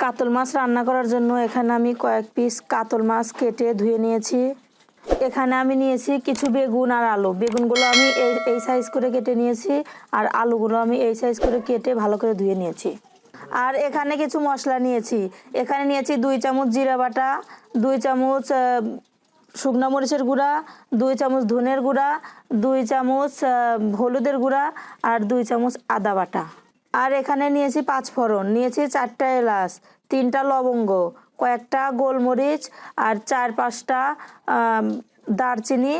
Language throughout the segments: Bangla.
কাতল মাছ রান্না করার জন্য এখানে আমি কয়েক পিস কাতল মাছ কেটে ধুয়ে নিয়েছি। এখানে আমি নিয়েছি কিছু বেগুন আর আলু। বেগুনগুলো আমি এই সাইজ করে কেটে নিয়েছি, আর আলুগুলো আমি এই সাইজ করে কেটে ভালো করে ধুয়ে নিয়েছি। আর এখানে কিছু মশলা নিয়েছি। এখানে নিয়েছি 2 চামচ জিরা বাটা, 2 চামচ শুকনো মরিচের গুঁড়া, 2 চামচ ধনের গুঁড়া, 2 চামচ হলুদের গুঁড়া, আর 2 চামচ আদা বাটা। আর এখানে নিয়েছি 5 ফোড়ন, নিয়েছি 4টা এলাচ, 3টা লবঙ্গ, কয়েকটা গোলমরিচ, আর 4-5টা দারচিনি,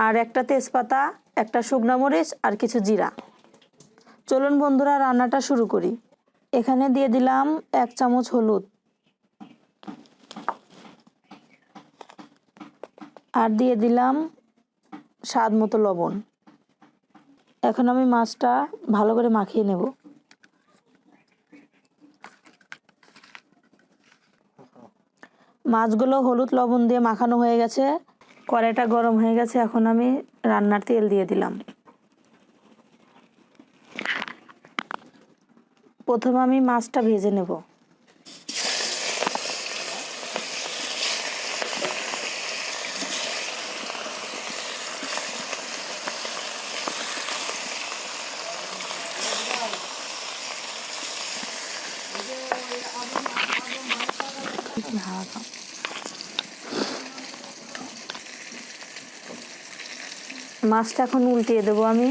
আর একটা তেজপাতা, একটা শুকনো মরিচ, আর কিছু জিরা। চলুন বন্ধুরা রান্নাটা শুরু করি। এখানে দিয়ে দিলাম 1 চামচ হলুদ, আর দিয়ে দিলাম স্বাদ মতো লবণ। এখন আমি মাছটা ভালো করে মাখিয়ে নেব। মাছগুলো হলুদ লবণ দিয়ে মাখানো হয়ে গেছে। কড়াইটা গরম হয়ে গেছে, এখন আমি রান্নার তেল দিয়ে দিলাম। প্রথমে আমি মাছটা ভেজে নেব। মাছটা এখন উল্টিয়ে দেবো আমি।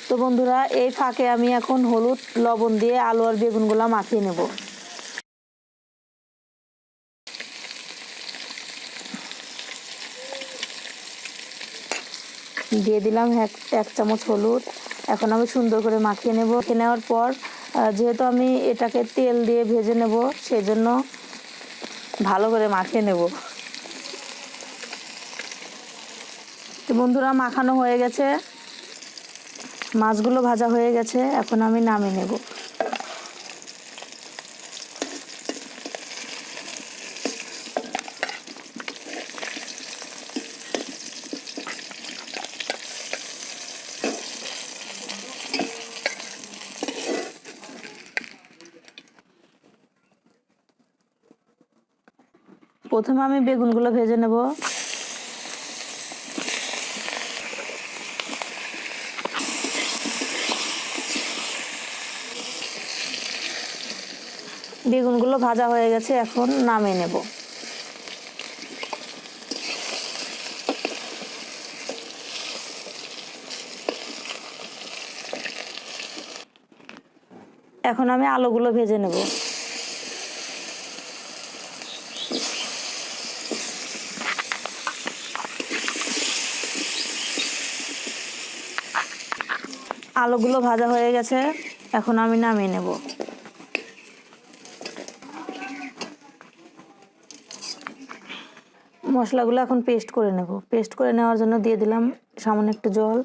তো বন্ধুরা এই ফাঁকে আমি এখন হলুদ লবণ দিয়ে আলু আর বেগুনগুলো মাখিয়ে নেব। দিয়ে দিলাম 1 চামচ হলুদ। এখন আমি সুন্দর করে মাখিয়ে নেব। মাখিয়ে নেওয়ার পর যেহেতু আমি এটাকে তেল দিয়ে ভেজে নেব, সেজন্য ভালো করে মাখিয়ে নেব। তো বন্ধুরা মাখানো হয়ে গেছে, মাছগুলো ভাজা হয়ে গেছে, এখন আমি নামিয়ে নেব। প্রথমে আমি বেগুনগুলো ভেজে নেব। বেগুনগুলো ভাজা হয়ে গেছে, এখন নামিয়ে নেব। এখন আমি আলুগুলো ভেজে নেব। আলুগুলো ভাজা হয়ে গেছে, এখন আমি নামিয়ে নেব। মশলাগুলো এখন পেস্ট করে নেব। পেস্ট করে নেওয়ার জন্য দিয়ে দিলাম সামান্য একটু জল।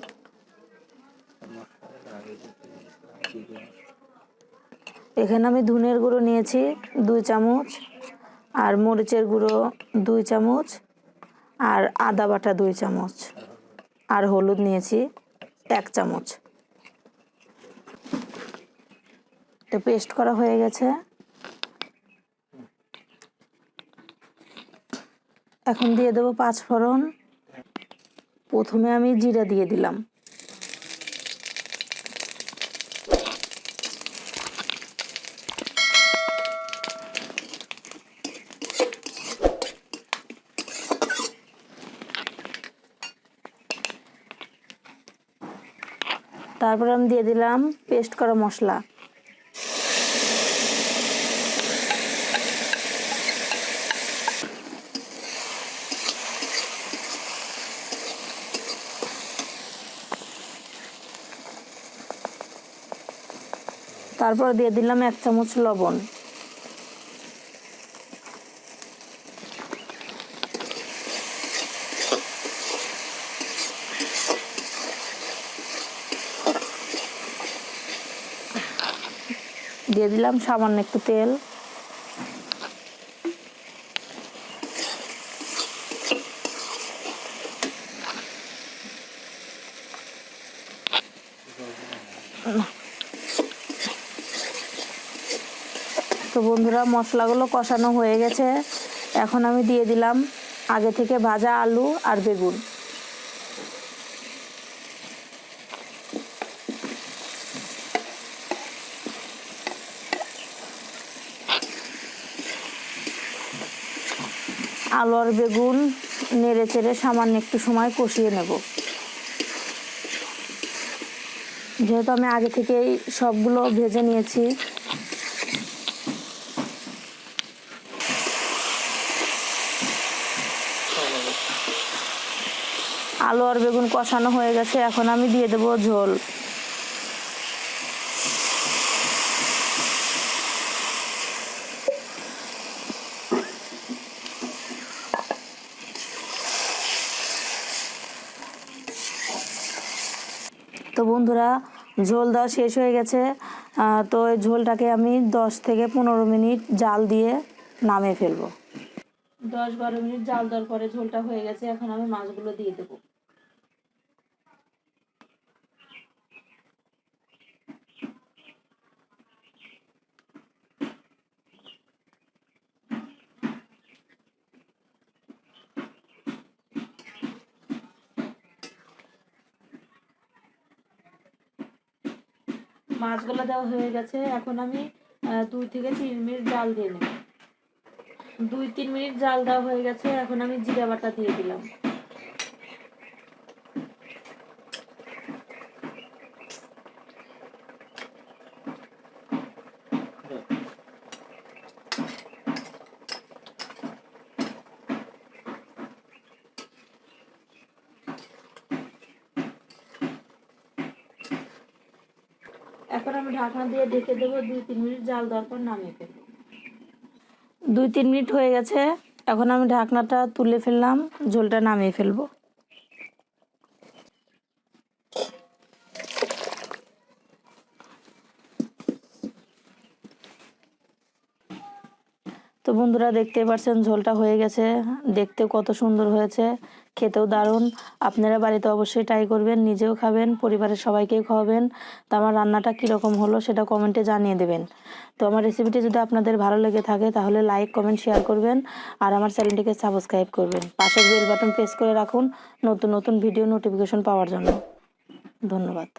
এখানে আমি ধনের গুঁড়ো নিয়েছি 2 চামচ, আর মরিচের গুঁড়ো 2 চামচ, আর আদা বাটা 2 চামচ, আর হলুদ নিয়েছি 1 চামচ। তো পেস্ট করা হয়ে গেছে। এখন দিয়ে দেবো 5 ফোড়ন। প্রথমে আমি জিরা দিয়ে দিলাম। তারপর আমি দিয়ে দিলাম পেস্ট করা মশলা। তারপর দিয়ে দিলাম 1 চামচ লবণ। দিয়ে দিলাম সামান্য একটু তেল। তো বন্ধুরা মশলাগুলো কষানো হয়ে গেছে, এখন আমি দিয়ে দিলাম আগে থেকে ভাজা আলু আর বেগুন। আলু আর বেগুন নেড়ে চেড়ে সামান্য একটু সময় কষিয়ে নেব। যেহেতু আমি আগে থেকেই সবগুলো ভেজে নিয়েছি, আলু আর বেগুন কষানো হয়ে গেছে, এখন আমি দিয়ে দেব ঝোল। তো বন্ধুরা ঝোল দেওয়া শেষ হয়ে গেছে। তো এই ঝোলটাকে আমি 10 থেকে 15 মিনিট জাল দিয়ে নামিয়ে ফেলবো। 10-12 মিনিট জাল দেওয়ার পরে ঝোলটা হয়ে গেছে, এখন আমি মাছগুলো দিয়ে দেবো। মাছগুলো দেওয়া হয়ে গেছে, এখন আমি 2 থেকে 3 মিনিট জাল দিয়ে নেব। 2-3 মিনিট জাল দেওয়া হয়ে গেছে, এখন আমি জিরা বাটা দিয়ে দিলাম। এখন আমি ঢাকনা দিয়ে ঢেকে দেবো, 2-3 মিনিট জাল দেওয়ার পর নামিয়ে ফেলবো। 2-3 মিনিট হয়ে গেছে, এখন আমি ঢাকনাটা তুলে ফেললাম, ঝোলটা নামিয়ে ফেলবো। তো বন্ধুরা দেখতেই পাচ্ছেন ঝোলটা হয়ে গেছে, দেখতেও কত সুন্দর হয়েছে, খেতেও দারুণ। আপনারা বাড়িতে অবশ্যই ট্রাই করবেন, নিজেও খাবেন, পরিবারের সবাইকেই খাওয়াবেন। তো আমার রান্নাটা কীরকম হলো সেটা কমেন্টে জানিয়ে দেবেন। তো আমার রেসিপিটি যদি আপনাদের ভালো লেগে থাকে তাহলে লাইক, কমেন্ট, শেয়ার করবেন আর আমার চ্যানেলটিকে সাবস্ক্রাইব করবেন। পাশের বেল বাটন প্রেস করে রাখুন নতুন নতুন ভিডিও নোটিফিকেশন পাওয়ার জন্য। ধন্যবাদ।